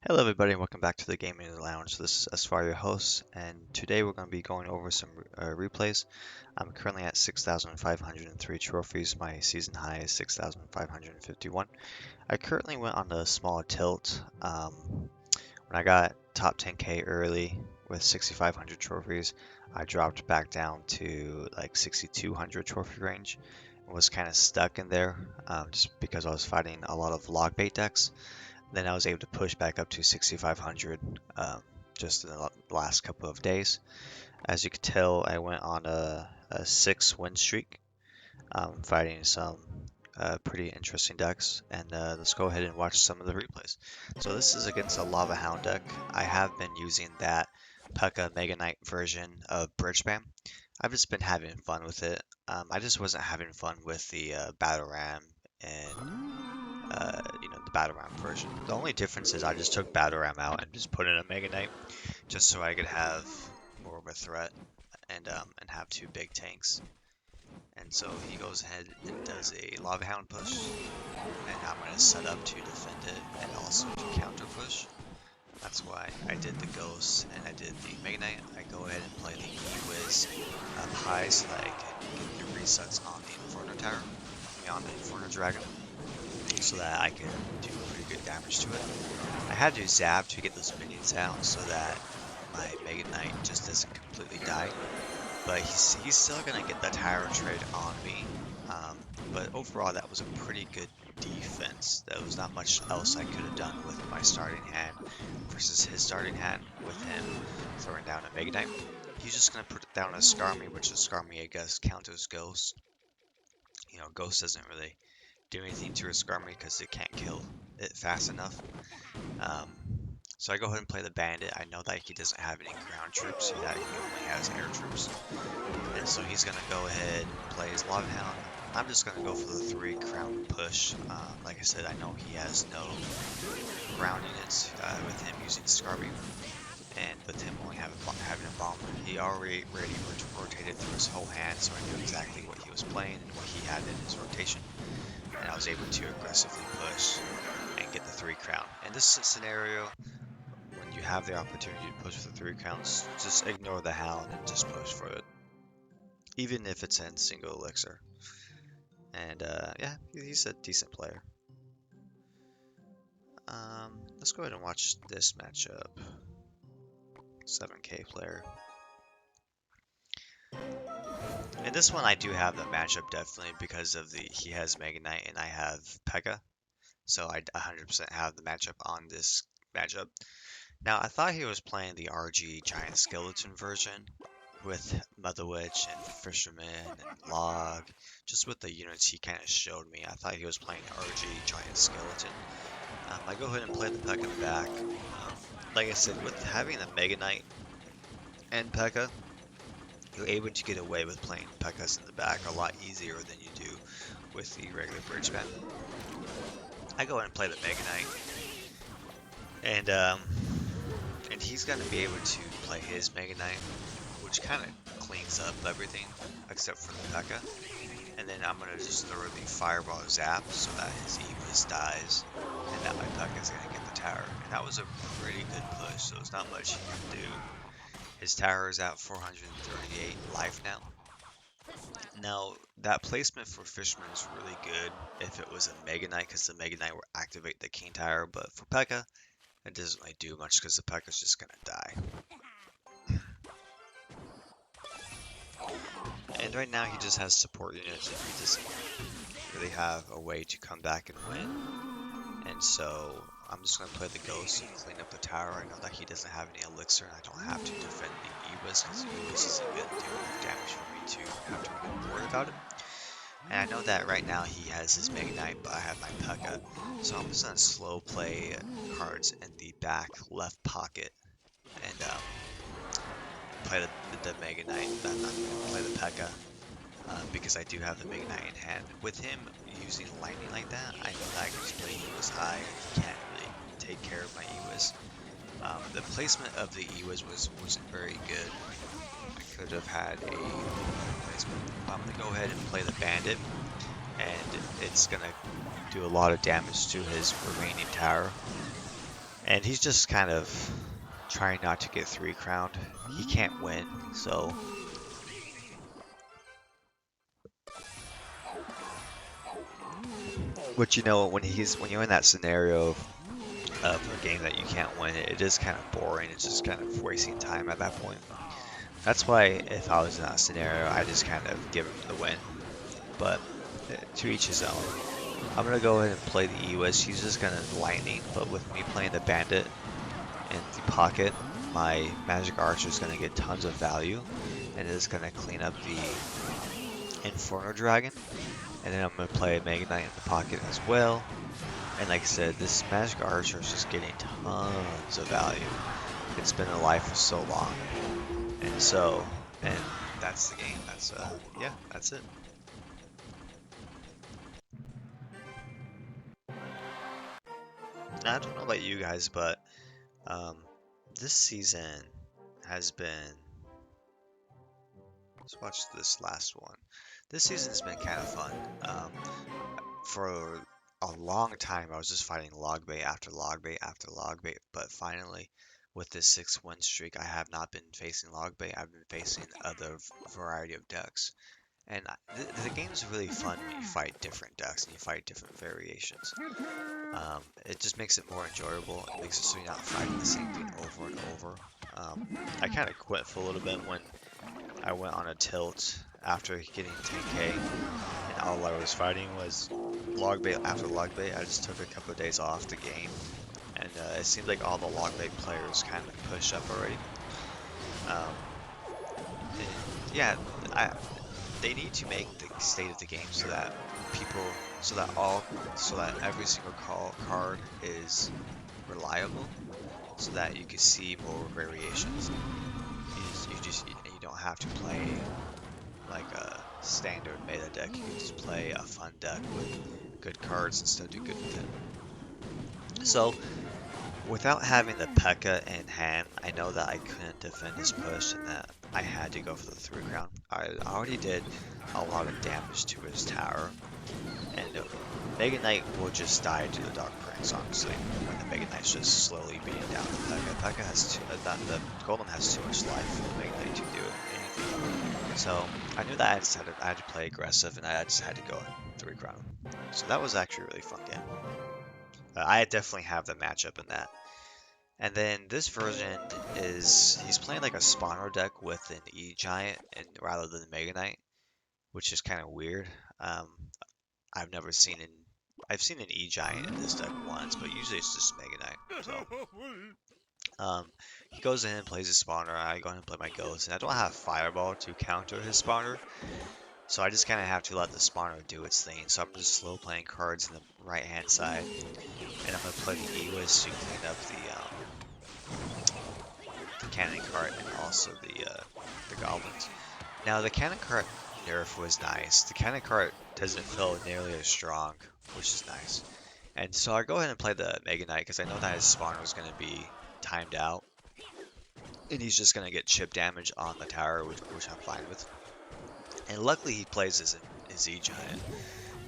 Hello everybody and welcome back to the Gaming Lounge. This is Asfar, your host, and today we're going to be going over some replays. I'm currently at 6,503 trophies. My season high is 6,551. I currently went on a small tilt when I got top 10k early with 6,500 trophies. I dropped back down to like 6,200 trophy range and was kind of stuck in there just because I was fighting a lot of log bait decks. Then I was able to push back up to 6,500 just in the last couple of days. As you can tell, I went on a 6 win streak, fighting some pretty interesting decks. And let's go ahead and watch some of the replays. So this is against a Lava Hound deck. I have been using that Pekka Mega Knight version of Bridge Spam. I've just been having fun with it. I just wasn't having fun with the Battle Ram and the Battle Ram version. The only difference is I just took Battle Ram out and just put in a Mega Knight just so I could have more of a threat and have two big tanks. And so he goes ahead and does a Lava Hound push, and I'm going to set up to defend it and also to counter push. That's why I did the Ghost and I did the Mega Knight. I go ahead and play the E-Wiz up high so that I can get the resets on the Inferno Tower, on the Inferno Dragon, so that I can do pretty good damage to it. I had to zap to get those minions out so that my Mega Knight just doesn't completely die. But he's still going to get that tower trade on me. But overall, that was a pretty good defense. There was not much else I could have done with my starting hand versus his starting hand with him throwing down a Mega Knight. He's just going to put down a Skarmy, which is Skarmy, I guess, counters Ghost. Ghost doesn't really do anything to a Skarmy because it can't kill it fast enough. So I go ahead and play the Bandit. I know that he doesn't have any ground troops, that he only has air troops. And so he's going to go ahead and play his Lava Hound. I'm just going to go for the 3 crown push. Like I said, I know he has no ground units with him using Skarmy. And with him only having a bomb, he already rotated through his whole hand, so I knew exactly what he was playing and what he had in his rotation. And I was able to aggressively push and get the 3 crown. In this scenario, when you have the opportunity to push for 3 crowns, just ignore the hound and just push for it, even if it's in single elixir. And yeah, he's a decent player. Let's go ahead and watch this matchup. 7k player. In this one, I do have the matchup definitely because of he has Mega Knight and I have Pekka. So I 100% have the matchup on this matchup. Now, I thought he was playing the RG Giant Skeleton version with Mother Witch and Fisherman and Log. Just with the units he kind of showed me, I thought he was playing RG Giant Skeleton. I go ahead and play the Pekka in the back. Like I said, with having the Mega Knight and Pekka, you're able to get away with playing Pekkas in the back a lot easier than you do with the regular Bridge Spam. I go ahead and play the Mega Knight, and he's going to be able to play his Mega Knight, which kind of cleans up everything except for the Pekka. And then I'm going to just throw the Fireball Zap so that his E-Wiz dies, and that my Pekka is going to get the tower. And that was a pretty good push, so there's not much he can do. His tower is at 438 life now. Now, that placement for Fisherman is really good if it was a Mega Knight, because the Mega Knight will activate the King Tower, but for Pekka, it doesn't really do much because the Pekka's just going to die. And right now he just has support units and he doesn't really have a way to come back and win. And so I'm just going to play the Ghost and clean up the tower. I know that he doesn't have any elixir and I don't have to defend the E-Wiz because the E-Wiz isn't going to do enough damage for me to have to be worried about it. And I know that right now he has his Mega Knight, but I have my Pekka. So I'm just going to slow play cards in the back left pocket and play the Mega Knight. I'm not going to play the Pekka because I do have the Mega Knight in hand. With him using lightning like that, I know that I can just play E-Wiz high. He can't really take care of my E-Wiz. The placement of the E-Wiz wasn't very good. I could have had a placement. I'm going to go ahead and play the Bandit, and it's going to do a lot of damage to his remaining tower. And he's just kind of trying not to get 3 crowned. He can't win, so but you know when you're in that scenario of a game that you can't win, it is kind of boring. It's just kind of wasting time at that point. That's why if I was in that scenario, I just kind of give him the win. But to each his own. I'm gonna go ahead and play the Ewis. He's just gonna lightning, but with me playing the bandit in the pocket, my magic archer is gonna get tons of value, and it's gonna clean up the Inferno Dragon. And then I'm gonna play Mega Knight in the pocket as well. And like I said, this magic archer is just getting tons of value. It's been alive for so long, and that's the game. That's yeah, that's it. Now, I don't know about you guys, but um, this season has been. Let's watch this last one. This season's been kind of fun. For a long time, I was just fighting log bait after log bait after log bait, but finally, with this 6 win streak, I have not been facing log bait. I've been facing other variety of decks. And the game's really fun when you fight different decks and you fight different variations. It just makes it more enjoyable. It makes it so you're not fighting the same thing over and over. I kind of quit for a little bit when I went on a tilt after getting 10k, and all I was fighting was log bait after log bait. I just took a couple of days off the game, and it seemed like all the log bait players kind of pushed up already. Um, yeah, I, they need to make the state of the game so that people, so that every single card is reliable, so that you can see more variations. You don't have to play like a standard meta deck. You can just play a fun deck with good cards and still do good with it. So, without having the Pekka in hand, I know that I couldn't defend his push and that I had to go for the 3 crown. I already did a lot of damage to his tower, and Mega Knight will just die to the Dark Prince, honestly, when the Mega Knight's just slowly beating down the Pekka. Pekka has the Golem has too much life for the Mega Knight to do anything. So I knew that I had to play aggressive, and I just had to go 3 crown. So that was actually a really fun game. I definitely have the matchup in that. And then this version he's playing like a spawner deck with an E Giant and rather than Mega Knight, which is kind of weird. Um, I've never seen an I've seen an E Giant in this deck once, but usually it's just Mega Knight. So he goes in and plays his spawner. I go in and play my Ghost, and I don't have Fireball to counter his spawner, so I just kind of have to let the spawner do its thing. So I'm just slow playing cards in the right hand side, and I'm gonna play the Ewis to clean up the cannon cart and also the goblins. Now the cannon cart nerf was nice. The cannon cart doesn't feel nearly as strong, which is nice. And so I go ahead and play the Mega Knight because I know that his spawner is going to be timed out, and he's just going to get chip damage on the tower, which I'm fine with. And luckily he plays his E Giant,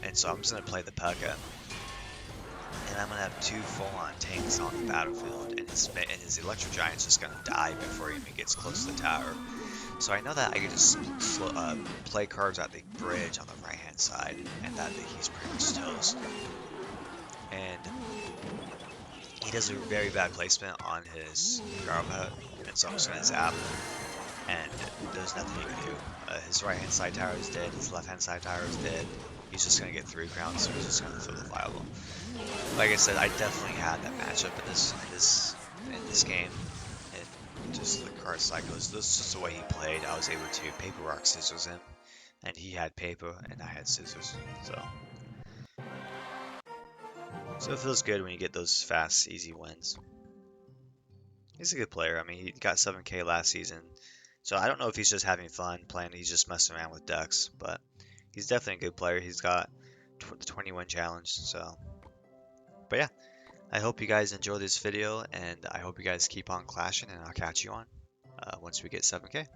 and so I'm just going to play the Pekka, and I'm going to have 2 full-on tanks on the battlefield, and his Electro Giant's just going to die before he even gets close to the tower. So I know that I can just play cards at the bridge on the right-hand side, and that he's pretty much toast. And he does a very bad placement on his Garbat, and so I'm just going to zap, and there's nothing he can do. His right-hand side tower is dead, his left-hand side tower is dead. He's just going to get 3 crowns, so he's just going to throw the fireball. Like I said, I definitely had that matchup in this game. And just the card cycles, this is just the way he played. I was able to paper rock scissors him, and he had paper and I had scissors. So it feels good when you get those fast, easy wins. He's a good player. I mean, he got 7k last season, so I don't know if he's just having fun playing. He's just messing around with decks, but he's definitely a good player. He's got the 21 challenge. So, but yeah, I hope you guys enjoy this video, and I hope you guys keep on clashing, and I'll catch you on once we get 7k.